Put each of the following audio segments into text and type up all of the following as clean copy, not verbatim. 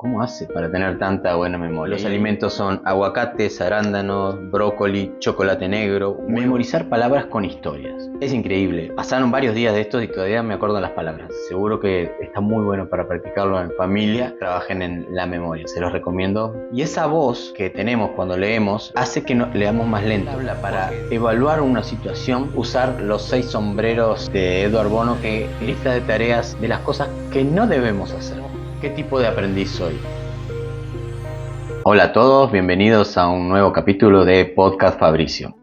¿Cómo hace para tener tanta buena memoria? Los alimentos son aguacates, arándanos, brócoli, chocolate negro. Memorizar palabras con historias. Es increíble. Pasaron varios días de estos y todavía me acuerdo las palabras. Seguro que está muy bueno para practicarlo en familia. Trabajen en la memoria. Se los recomiendo. Y esa voz que tenemos cuando leemos hace que leamos más lento. Para evaluar una situación, usar los 6 sombreros de Edward Bono, que lista de tareas de las cosas que no debemos hacer. ¿Qué tipo de aprendiz soy? Hola a todos, bienvenidos a un nuevo capítulo de Podcast Fabricio.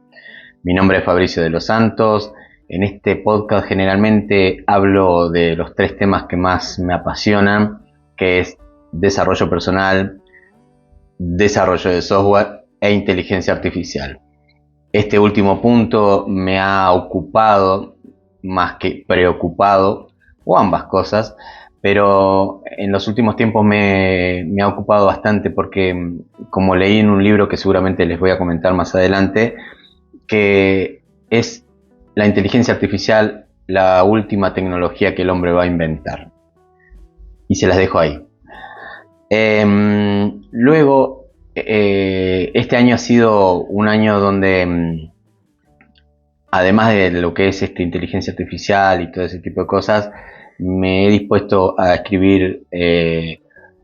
Mi nombre es Fabricio de los Santos. En este podcast generalmente hablo de los 3 temas que más me apasionan, que es desarrollo personal, desarrollo de software e inteligencia artificial. Este último punto me ha ocupado más que preocupado, o ambas cosas, pero en los últimos tiempos me ha ocupado bastante porque, como leí en un libro que seguramente les voy a comentar más adelante, que es la inteligencia artificial la última tecnología que el hombre va a inventar. Y se las dejo ahí. Luego, este año ha sido un año donde, además de lo que es inteligencia artificial y todo ese tipo de cosas, me he dispuesto a escribir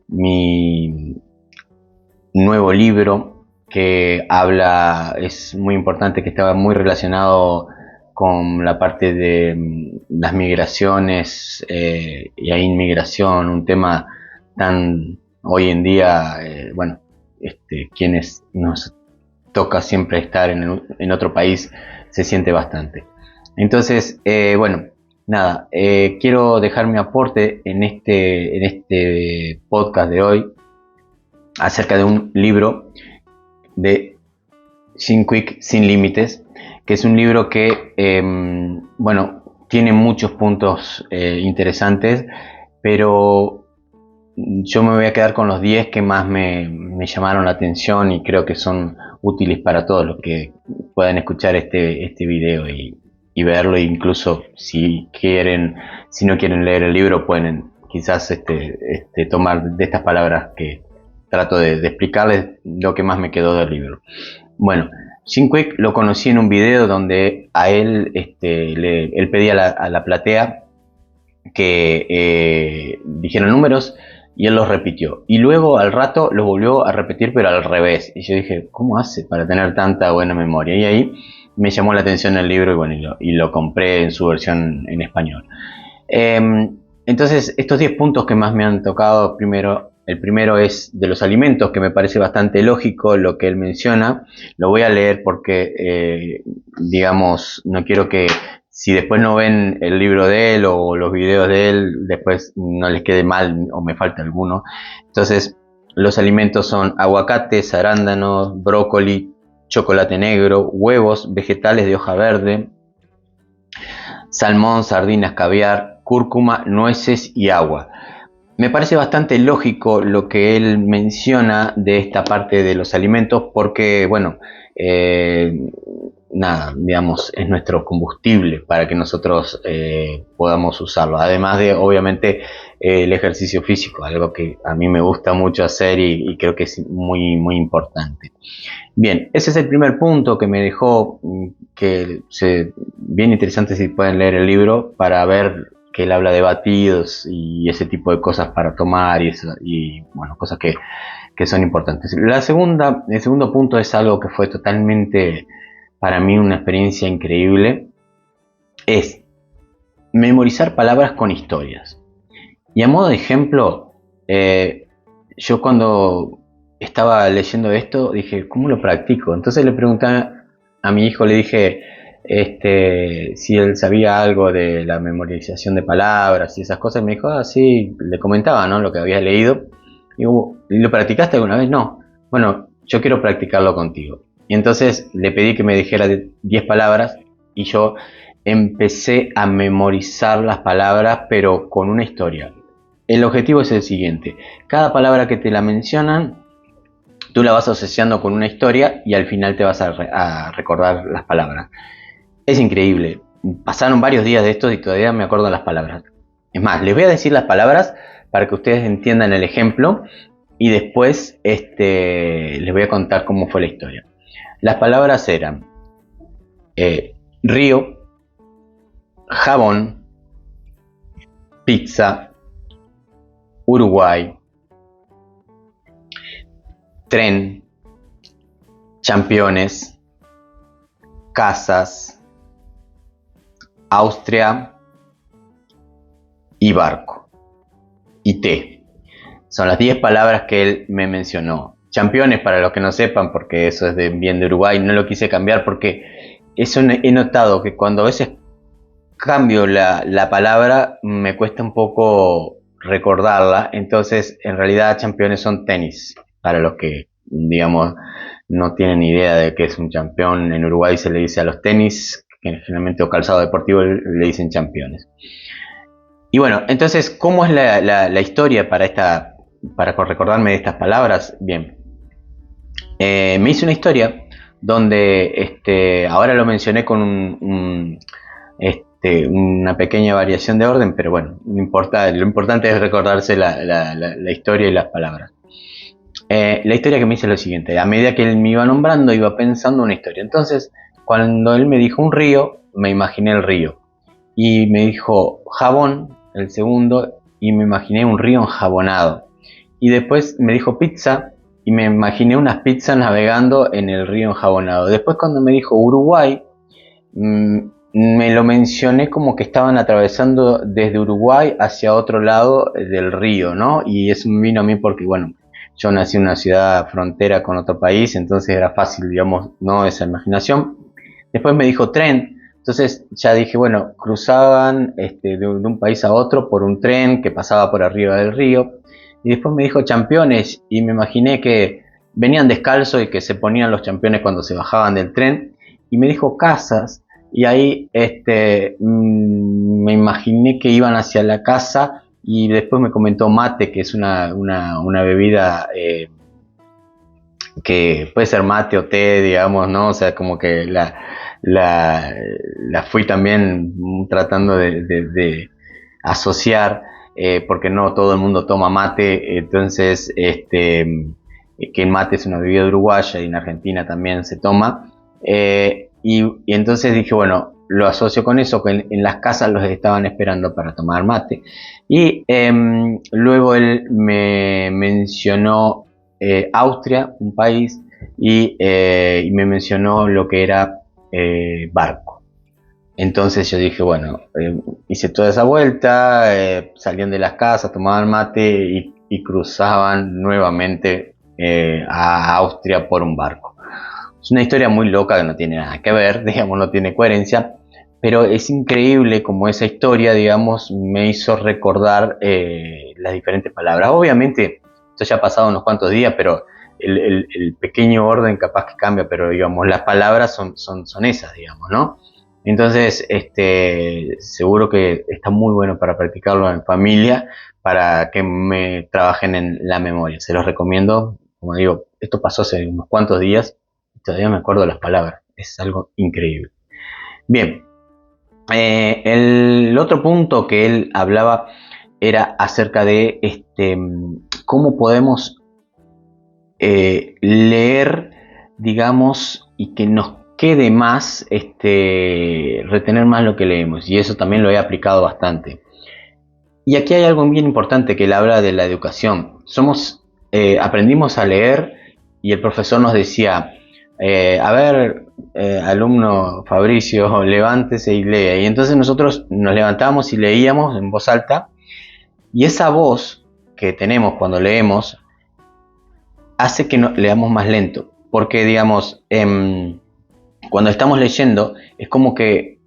mi nuevo libro que es muy importante, que estaba muy relacionado con la parte de las migraciones y inmigración, un tema tan hoy en día, quienes nos toca siempre estar en otro país, se siente bastante. Entonces, nada, quiero dejar mi aporte en este podcast de hoy acerca de un libro de Jim Kwik, Sin Límites, que es un libro que, tiene muchos puntos interesantes, pero yo me voy a quedar con los 10 que más me llamaron la atención y creo que son útiles para todos los que puedan escuchar este video y verlo. Incluso si no quieren leer el libro, pueden quizás tomar de estas palabras que trato de explicarles lo que más me quedó del libro. Bueno, Jim Kwik lo conocí en un video donde a él él pedía a la platea que dijeran números y él los repitió. Y luego al rato los volvió a repetir, pero al revés. Y yo dije, ¿cómo hace para tener tanta buena memoria? Y ahí me llamó la atención el libro y lo compré en su versión en español. Entonces, estos 10 puntos que más me han tocado, el primero es de los alimentos, que me parece bastante lógico lo que él menciona. Lo voy a leer porque, no quiero que, si después no ven el libro de él o los videos de él, después no les quede mal o me falta alguno. Entonces, los alimentos son aguacates, arándanos, brócoli, chocolate negro, huevos, vegetales de hoja verde, salmón, sardinas, caviar, cúrcuma, nueces y agua. Me parece bastante lógico lo que él menciona de esta parte de los alimentos porque, es nuestro combustible para que nosotros podamos usarlo. Además de, obviamente, el ejercicio físico, algo que a mí me gusta mucho hacer y creo que es muy, muy importante. Bien, ese es el primer punto que me dejó bien interesante. Si pueden leer el libro para ver que él habla de batidos y ese tipo de cosas para tomar y cosas que son importantes. El segundo punto es algo que fue totalmente para mí una experiencia increíble, es memorizar palabras con historias. Y a modo de ejemplo, yo cuando estaba leyendo esto dije, ¿cómo lo practico? Entonces le pregunté a mi hijo, le dije si él sabía algo de la memorización de palabras y esas cosas. Me dijo, sí, le comentaba, ¿no?, lo que había leído. Y digo, ¿lo practicaste alguna vez? No. Bueno, yo quiero practicarlo contigo. Y entonces le pedí que me dijera 10 palabras y yo empecé a memorizar las palabras, pero con una historia. El objetivo es el siguiente: cada palabra que te la mencionan, tú la vas asociando con una historia y al final te vas a recordar las palabras. Es increíble. Pasaron varios días de esto y todavía me acuerdo las palabras. Es más, les voy a decir las palabras para que ustedes entiendan el ejemplo y después les voy a contar cómo fue la historia. Las palabras eran río, jabón, pizza, Uruguay, tren, championes, casas, Austria y barco y té. Son las 10 palabras que él me mencionó. Championes, para los que no sepan, porque eso es bien de Uruguay, no lo quise cambiar porque eso he notado que cuando a veces cambio la palabra me cuesta un poco recordarla. Entonces, en realidad, championes son tenis, para los que, digamos, no tienen idea de qué es un champión. En Uruguay se le dice a los tenis, que generalmente o calzado deportivo le dicen championes. Y bueno, entonces, ¿cómo es la historia para recordarme de estas palabras? Bien, me hice una historia donde ahora lo mencioné con una pequeña variación de orden, pero bueno, no importa, lo importante es recordarse la historia y las palabras. La historia que me hice es lo siguiente: a medida que él me iba nombrando, iba pensando una historia. Entonces, cuando él me dijo un río, me imaginé el río. Y me dijo jabón, el segundo, y me imaginé un río enjabonado. Y después me dijo pizza, y me imaginé unas pizzas navegando en el río enjabonado. Después, cuando me dijo Uruguay, me lo mencioné como que estaban atravesando desde Uruguay hacia otro lado del río, ¿no? Y eso me vino a mí porque, bueno, yo nací en una ciudad frontera con otro país, entonces era fácil, digamos, ¿no? Esa imaginación. Después me dijo tren, entonces ya dije, bueno, cruzaban de un país a otro por un tren que pasaba por arriba del río. Y después me dijo championes, y me imaginé que venían descalzos y que se ponían los championes cuando se bajaban del tren. Y me dijo casas, y ahí me imaginé que iban hacia la casa. Y después me comentó mate, que es una bebida que puede ser mate o té, digamos, ¿no? O sea, como que la fui también tratando de asociar, porque no todo el mundo toma mate. Entonces, que el mate es una bebida uruguaya y en Argentina también se toma. Y entonces dije, bueno, lo asocio con eso, que en las casas los estaban esperando para tomar mate. Y luego él me mencionó Austria, un país, y me mencionó lo que era barco. Entonces yo dije, bueno, hice toda esa vuelta, salían de las casas, tomaban mate y cruzaban nuevamente a Austria por un barco. Es una historia muy loca que no tiene nada que ver, digamos, no tiene coherencia, pero es increíble como esa historia, digamos, me hizo recordar las diferentes palabras. Obviamente, esto ya ha pasado unos cuantos días, pero el pequeño orden capaz que cambia, pero digamos, las palabras son esas, digamos, ¿no? Entonces, seguro que está muy bueno para practicarlo en familia, para que me trabajen en la memoria. Se los recomiendo. Como digo, esto pasó hace unos cuantos días, todavía me acuerdo las palabras, es algo increíble. Bien, el otro punto que él hablaba era acerca de cómo podemos leer, digamos, y que nos quede más, retener más lo que leemos, y eso también lo he aplicado bastante. Y aquí hay algo bien importante, que él habla de la educación. Aprendimos a leer y el profesor nos decía, a ver, alumno Fabricio, levántese y lea. Y entonces nosotros nos levantábamos y leíamos en voz alta, y esa voz que tenemos cuando leemos hace que leamos más lento, porque digamos, cuando estamos leyendo es como que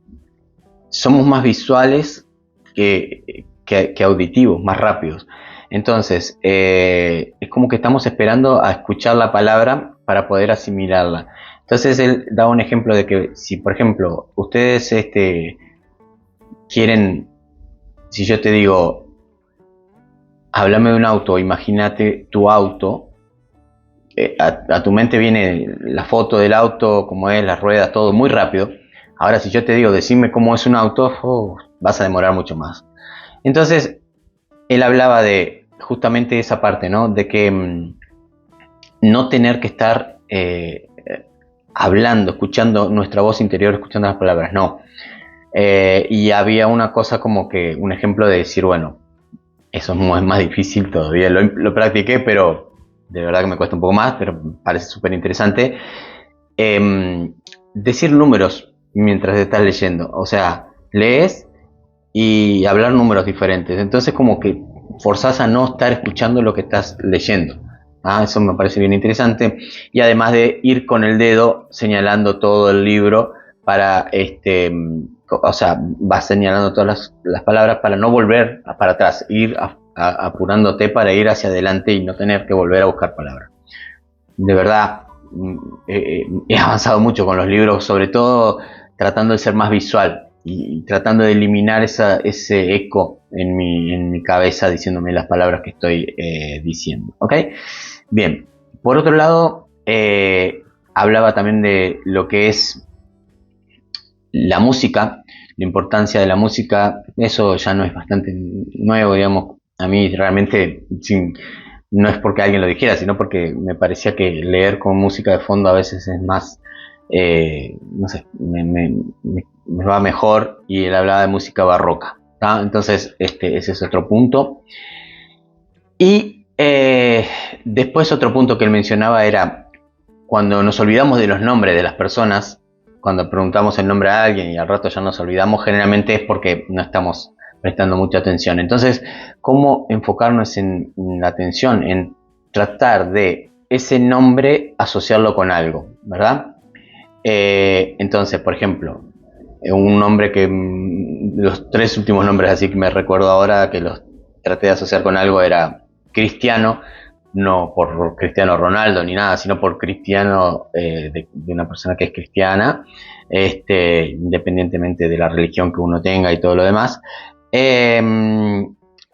somos más visuales que auditivos, más rápidos. Entonces, es como que estamos esperando a escuchar la palabra para poder asimilarla. Entonces, él da un ejemplo de que si, por ejemplo, ustedes quieren, si yo te digo, háblame de un auto, imagínate tu auto, a tu mente viene la foto del auto, cómo es, las ruedas, todo muy rápido. Ahora, si yo te digo, decime cómo es un auto, vas a demorar mucho más. Entonces, él hablaba de justamente esa parte, ¿no? De que no tener que estar hablando, escuchando nuestra voz interior, escuchando las palabras, no. Y había una cosa como que, un ejemplo de decir, bueno, eso es más difícil todavía, lo practiqué, pero de verdad que me cuesta un poco más, pero parece súper interesante. Decir números mientras estás leyendo, o sea, lees y hablar números diferentes, entonces como que forzás a no estar escuchando lo que estás leyendo. Eso me parece bien interesante, y además de ir con el dedo señalando todo el libro para o sea, vas señalando todas las palabras para no volver para atrás, ir apurándote para ir hacia adelante y no tener que volver a buscar palabras. De verdad, he avanzado mucho con los libros, sobre todo tratando de ser más visual y tratando de eliminar ese eco en mi cabeza diciéndome las palabras que estoy diciendo. ¿Ok? Bien, por otro lado, hablaba también de lo que es la música, la importancia de la música. Eso ya no es bastante nuevo, digamos. A mí realmente, no es porque alguien lo dijera, sino porque me parecía que leer con música de fondo a veces es más, no sé, me va mejor, y él hablaba de música barroca, ¿tá? Entonces ese es otro punto. Y después otro punto que él mencionaba era cuando nos olvidamos de los nombres de las personas, cuando preguntamos el nombre a alguien y al rato ya nos olvidamos, generalmente es porque no estamos prestando mucha atención. Entonces, ¿cómo enfocarnos en la atención? En tratar de ese nombre asociarlo con algo, ¿verdad? Entonces, por ejemplo, un nombre que los 3 últimos nombres así que me recuerdo ahora que los traté de asociar con algo era Cristiano, no por Cristiano Ronaldo ni nada, sino por Cristiano, de una persona que es cristiana, independientemente de la religión que uno tenga y todo lo demás.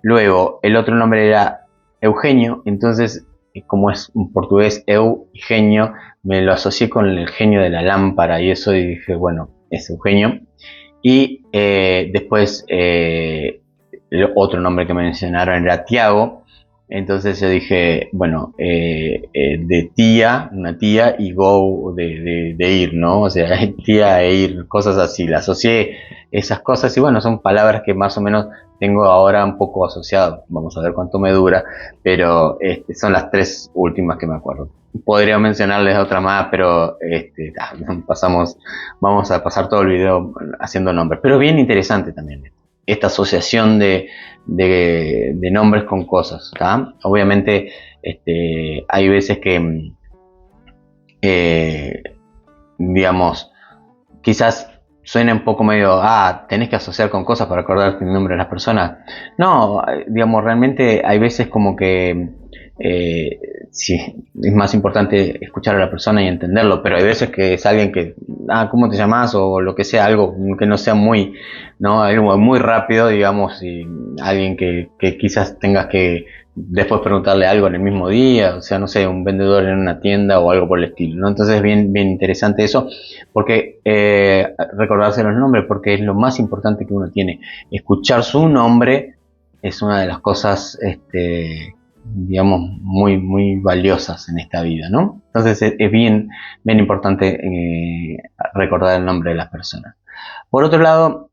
Luego, el otro nombre era Eugenio, entonces, como es un portugués, Eugenio, me lo asocié con el genio de la lámpara y eso, y dije, bueno, es Eugenio. Y después, otro nombre que me mencionaron era Tiago. Entonces yo dije, bueno, de tía, una tía, y go de ir, ¿no? O sea, tía e ir, cosas así. Le asocié esas cosas y bueno, son palabras que más o menos tengo ahora un poco asociado. Vamos a ver cuánto me dura, pero son las 3 últimas que me acuerdo. Podría mencionarles otra más, pero vamos a pasar todo el video haciendo nombres. Pero bien interesante también esta asociación de nombres con cosas, ¿tá? Obviamente hay veces que digamos, quizás suena un poco medio, tenés que asociar con cosas para acordarte el nombre de las personas. No, digamos, realmente hay veces como que sí, es más importante escuchar a la persona y entenderlo, pero hay veces que es alguien que, ¿cómo te llamas? O lo que sea, algo que no sea muy, ¿no? Algo muy rápido, digamos, y alguien que quizás tengas que después preguntarle algo en el mismo día, o sea, no sé, un vendedor en una tienda o algo por el estilo, ¿no? Entonces es bien interesante eso, porque recordarse los nombres, porque es lo más importante que uno tiene. Escuchar su nombre es una de las cosas, digamos, muy valiosas en esta vida, ¿no? Entonces es bien importante recordar el nombre de las personas. Por otro lado,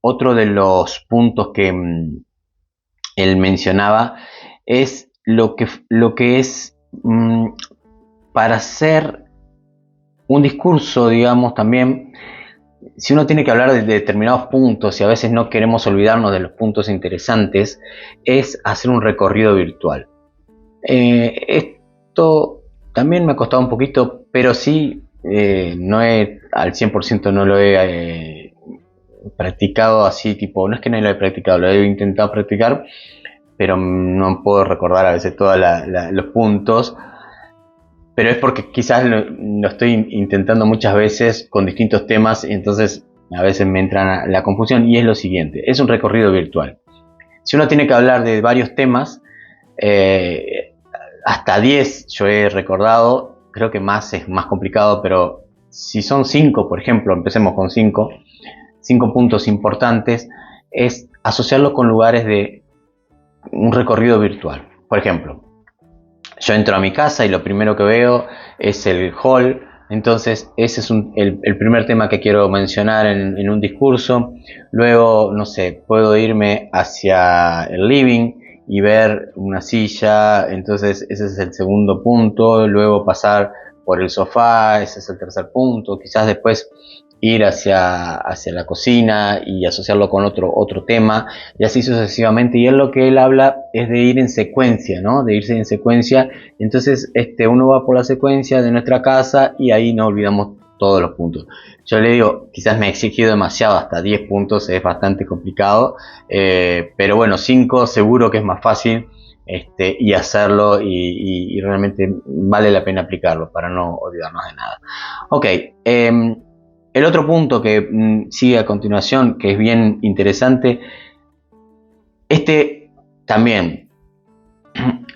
otro de los puntos que él mencionaba es lo que es para hacer un discurso, digamos, también, si uno tiene que hablar de determinados puntos y a veces no queremos olvidarnos de los puntos interesantes, es hacer un recorrido virtual. Esto también me ha costado un poquito, pero sí, al 100% no lo he practicado así, tipo, no es que no lo he practicado, lo he intentado practicar, pero no puedo recordar a veces todos los puntos, pero es porque quizás lo estoy intentando muchas veces con distintos temas y entonces a veces me entra la confusión, y es lo siguiente, es un recorrido virtual. Si uno tiene que hablar de varios temas, hasta 10 yo he recordado, creo que más es más complicado, pero si son 5, por ejemplo, empecemos con 5 puntos importantes, es asociarlo con lugares de un recorrido virtual. Por ejemplo, yo entro a mi casa y lo primero que veo es el hall. Entonces ese es el primer tema que quiero mencionar en un discurso. Luego, no sé, puedo irme hacia el living y ver una silla. Entonces ese es el segundo punto. Luego pasar por el sofá, ese es el tercer punto. Quizás después ir hacia la cocina y asociarlo con otro tema, y así sucesivamente. Y él, lo que él habla es de ir en secuencia, ¿no? De irse en secuencia. Entonces uno va por la secuencia de nuestra casa y ahí no olvidamos todos los puntos. Yo le digo, quizás me he exigido demasiado, hasta 10 puntos es bastante complicado, pero bueno, 5 seguro que es más fácil, y hacerlo, y realmente vale la pena aplicarlo para no olvidarnos de nada. Ok, el otro punto que sigue a continuación, que es bien interesante, también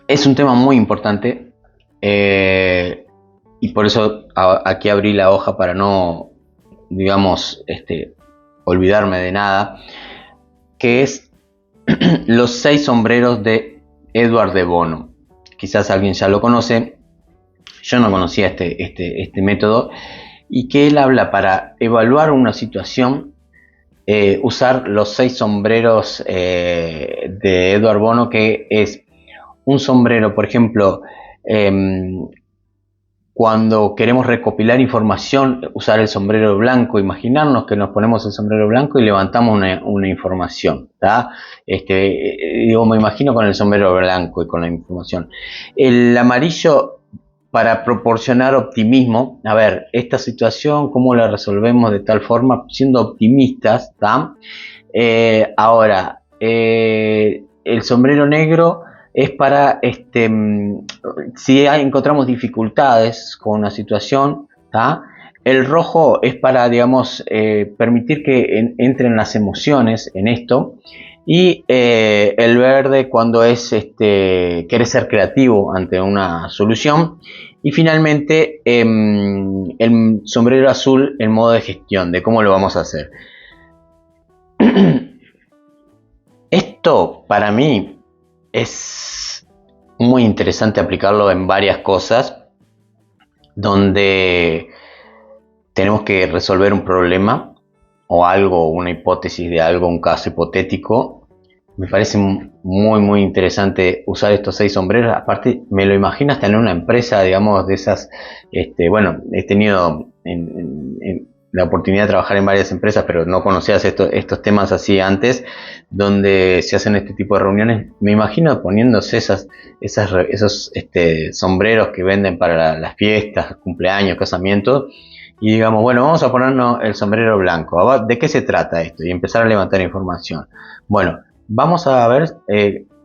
es un tema muy importante, y por eso aquí abrí la hoja para no, digamos, olvidarme de nada, que es los 6 sombreros de Edward de Bono. Quizás alguien ya lo conoce, yo no conocía este método, y que él habla para evaluar una situación, usar los 6 sombreros de Edward Bono, que es un sombrero, por ejemplo, cuando queremos recopilar información, usar el sombrero blanco. Imaginarnos que nos ponemos el sombrero blanco y levantamos una información, ¿tá? Me imagino con el sombrero blanco y con la información. El amarillo, para proporcionar optimismo. A ver, esta situación, ¿cómo la resolvemos de tal forma? Siendo optimistas, ¿tá? Ahora, el sombrero negro es para, si encontramos dificultades con una situación, ¿tá? El rojo es para, digamos, permitir que entren las emociones en esto. Y el verde cuando es quiere ser creativo ante una solución. Y finalmente el sombrero azul en modo de gestión, de cómo lo vamos a hacer. Esto para mí es muy interesante aplicarlo en varias cosas donde tenemos que resolver un problema o algo, una hipótesis de algo, un caso hipotético. Me parece muy interesante usar estos 6 sombreros. Aparte, me lo imagino hasta en una empresa, digamos, de esas. Bueno, he tenido la oportunidad de trabajar en varias empresas, pero no conocía estos temas así antes, donde se hacen este tipo de reuniones. Me imagino poniéndose esos sombreros que venden para las fiestas, cumpleaños, casamientos. Y digamos, bueno, vamos a ponernos el sombrero blanco. ¿De qué se trata esto? Y empezar a levantar información. Bueno, vamos a ver,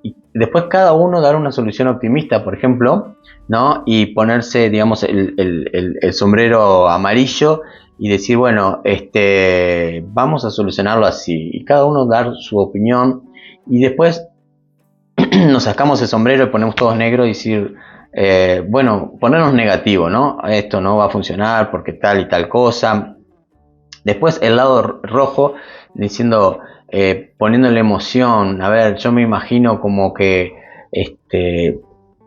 y después cada uno dar una solución optimista, por ejemplo, ¿no? Y ponerse, digamos, el sombrero amarillo y decir, bueno, vamos a solucionarlo así. Y cada uno dar su opinión, y después nos sacamos el sombrero y ponemos todos negros y decir, bueno, ponernos negativo, ¿no? Esto no va a funcionar porque tal y tal cosa. Después el lado rojo diciendo, poniéndole emoción. A ver, yo me imagino como que,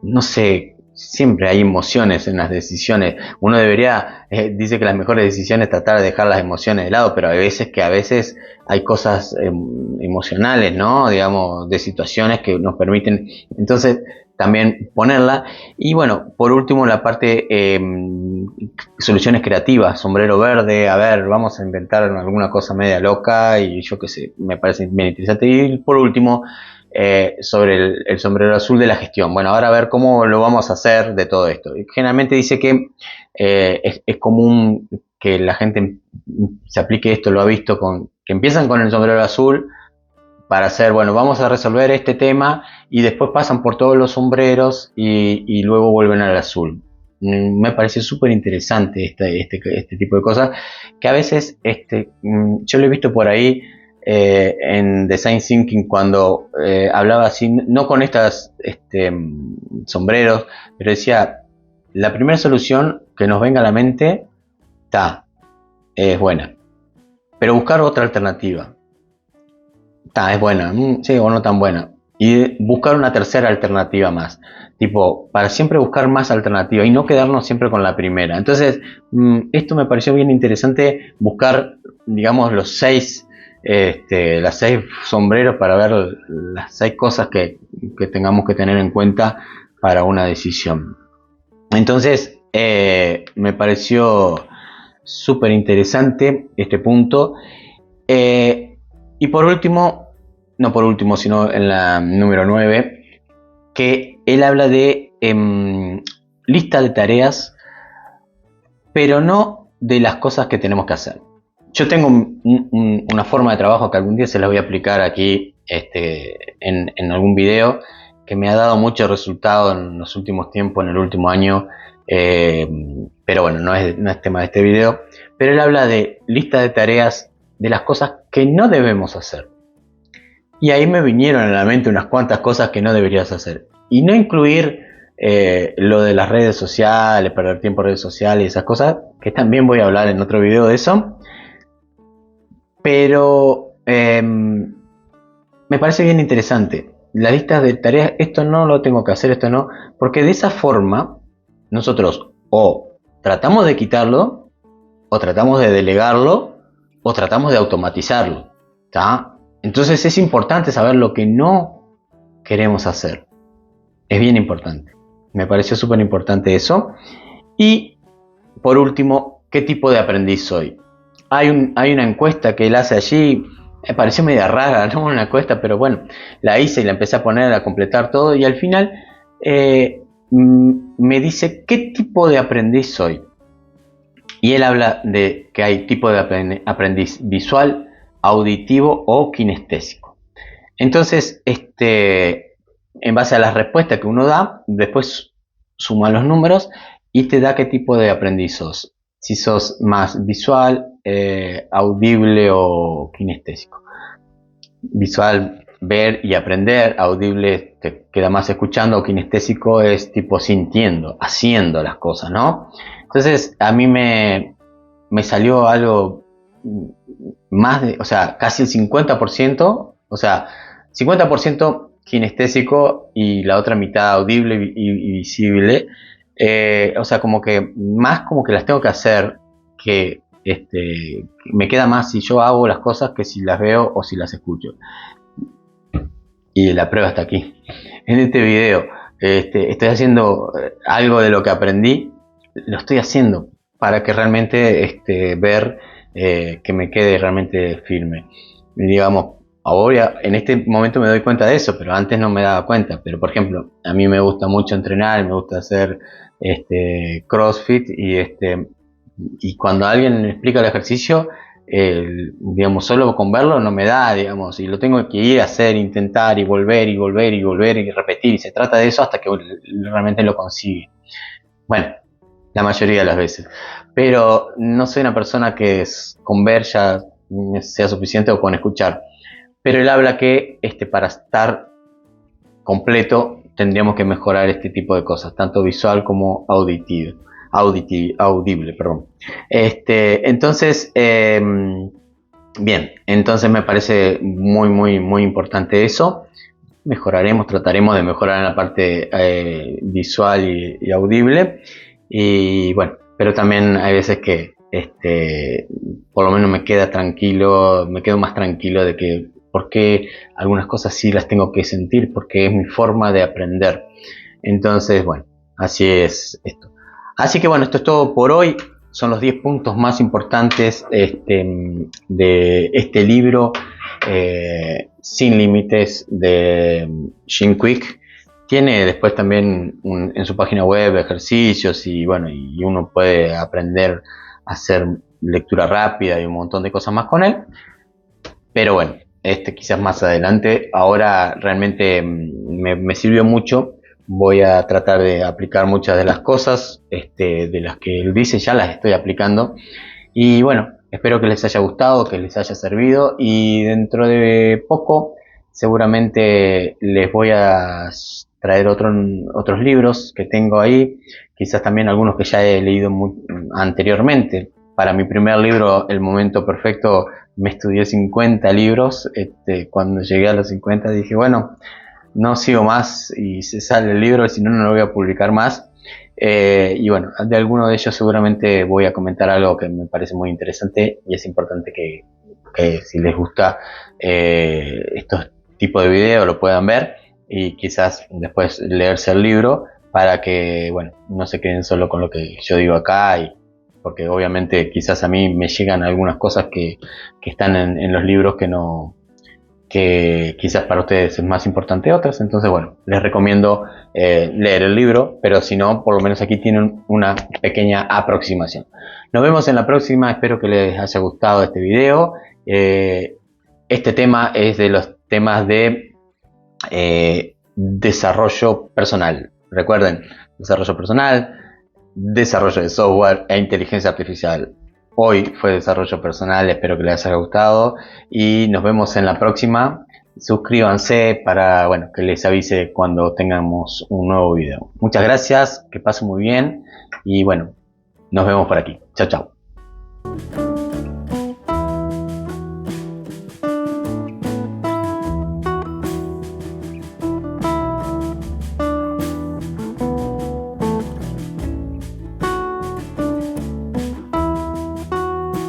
no sé, siempre hay emociones en las decisiones. Uno debería, dice que las mejores decisiones es tratar de dejar las emociones de lado, pero hay veces hay cosas emocionales, ¿no? Digamos, de situaciones que nos permiten, entonces, también ponerla. Y bueno, por último, la parte soluciones creativas, sombrero verde. A ver, vamos a inventar alguna cosa media loca y yo qué sé, me parece bien interesante. Y por último, sobre el sombrero azul de la gestión. Bueno, ahora a ver cómo lo vamos a hacer de todo esto. Y generalmente dice que es común que la gente se aplique esto, lo ha visto, que empiezan con el sombrero azul para hacer, bueno, vamos a resolver este tema, y después pasan por todos los sombreros y luego vuelven al azul. Me parece súper interesante este tipo de cosas, que a veces yo lo he visto por ahí en Design Thinking, cuando hablaba así, no con estas sombreros, pero decía, la primera solución que nos venga a la mente es buena, pero buscar otra alternativa. Es buena, sí, o no tan buena. y buscar una tercera alternativa más. Tipo, para siempre buscar más alternativas y no quedarnos siempre con la primera. Entonces, esto me pareció bien interesante, buscar, digamos, las 6 sombreros para ver las 6 cosas que tengamos que tener en cuenta para una decisión. Entonces, me pareció súper interesante este punto. Y por último, no por último, sino en la número 9, que él habla de lista de tareas, pero no de las cosas que tenemos que hacer. Yo tengo una forma de trabajo que algún día se la voy a aplicar aquí en algún video, que me ha dado mucho resultado en los últimos tiempos, en el último año, pero bueno, no es tema de este video. Pero él habla de lista de tareas de las cosas que no debemos hacer. Y ahí me vinieron a la mente unas cuantas cosas que no deberías hacer. Y no incluir lo de las redes sociales, perder tiempo en redes sociales y esas cosas, que también voy a hablar en otro video de eso. Pero me parece bien interesante. Las listas de tareas, esto no lo tengo que hacer, esto no. Porque de esa forma, nosotros o tratamos de quitarlo, o tratamos de delegarlo, o tratamos de automatizarlo. ¿Está? Entonces es importante saber lo que no queremos hacer. Es bien importante. Me pareció súper importante eso. Y por último, ¿qué tipo de aprendiz soy? Hay una encuesta que él hace allí. Me pareció media rara, ¿no? Una encuesta, pero bueno, la hice y la empecé a poner, a completar todo. Y al final me dice qué tipo de aprendiz soy. Y él habla de que hay tipo de aprendiz visual, auditivo o kinestésico. Entonces, en base a las respuestas que uno da, después suma los números y te da qué tipo de aprendiz sos. Si sos más visual, audible o kinestésico. Visual, ver y aprender, audible te queda más escuchando, o kinestésico es tipo sintiendo, haciendo las cosas, ¿no? Entonces a mí me salió algo más de, o sea, casi el 50%, o sea, 50% kinestésico y la otra mitad audible y visible. O sea, como que más como que las tengo que hacer, que me queda más si yo hago las cosas que si las veo o si las escucho. Y la prueba está aquí. En este video estoy haciendo algo de lo que aprendí, lo estoy haciendo para que realmente ver que me quede realmente firme. Y digamos, ahora en este momento me doy cuenta de eso, pero antes no me daba cuenta. Pero por ejemplo, a mí me gusta mucho entrenar, me gusta hacer CrossFit y cuando alguien me explica el ejercicio, digamos, solo con verlo no me da, digamos, y lo tengo que ir a hacer, intentar y volver y volver y volver y repetir, y se trata de eso hasta que realmente lo consigue. Bueno, la mayoría de las veces. Pero no soy una persona que con ver ya sea suficiente o con escuchar. Pero él habla que para estar completo tendríamos que mejorar este tipo de cosas, tanto visual como audible, perdón. Entonces, bien, entonces me parece muy, muy, muy importante eso. Trataremos de mejorar en la parte visual y audible. Y bueno, pero también hay veces que por lo menos me quedo más tranquilo de que porque algunas cosas sí las tengo que sentir porque es mi forma de aprender. Entonces, bueno, así es esto. Así que bueno, esto es todo por hoy. Son los 10 puntos más importantes de este libro Sin Límites de Jim Kwik. Tiene después también en su página web ejercicios y bueno, y uno puede aprender a hacer lectura rápida y un montón de cosas más con él. Pero bueno, quizás más adelante. Ahora realmente me sirvió mucho. Voy a tratar de aplicar muchas de las cosas de las que él dice, ya las estoy aplicando. Y bueno, espero que les haya gustado, que les haya servido. Y dentro de poco seguramente les voy a traer otros libros que tengo ahí. Quizás también algunos que ya he leído anteriormente. Para mi primer libro, El Momento Perfecto, me estudié 50 libros. Cuando llegué a los 50 dije, bueno, no sigo más y se sale el libro, si no, no lo voy a publicar más. Y bueno, de alguno de ellos seguramente voy a comentar algo que me parece muy interesante y es importante que si les gusta estos tipos de videos lo puedan ver y quizás después leerse el libro para que, bueno, no se queden solo con lo que yo digo acá porque obviamente quizás a mí me llegan algunas cosas que están en los libros que quizás para ustedes es más importante otras. Entonces, bueno, les recomiendo leer el libro, pero si no, por lo menos aquí tienen una pequeña aproximación. Nos vemos en la próxima, espero que les haya gustado este video. Este tema es de los temas de desarrollo personal. Recuerden, desarrollo personal, desarrollo de software e inteligencia artificial. Hoy fue desarrollo personal, espero que les haya gustado y nos vemos en la próxima. Suscríbanse para, bueno, que les avise cuando tengamos un nuevo video. Muchas gracias, que pasen muy bien y bueno, nos vemos por aquí. Chao, chao.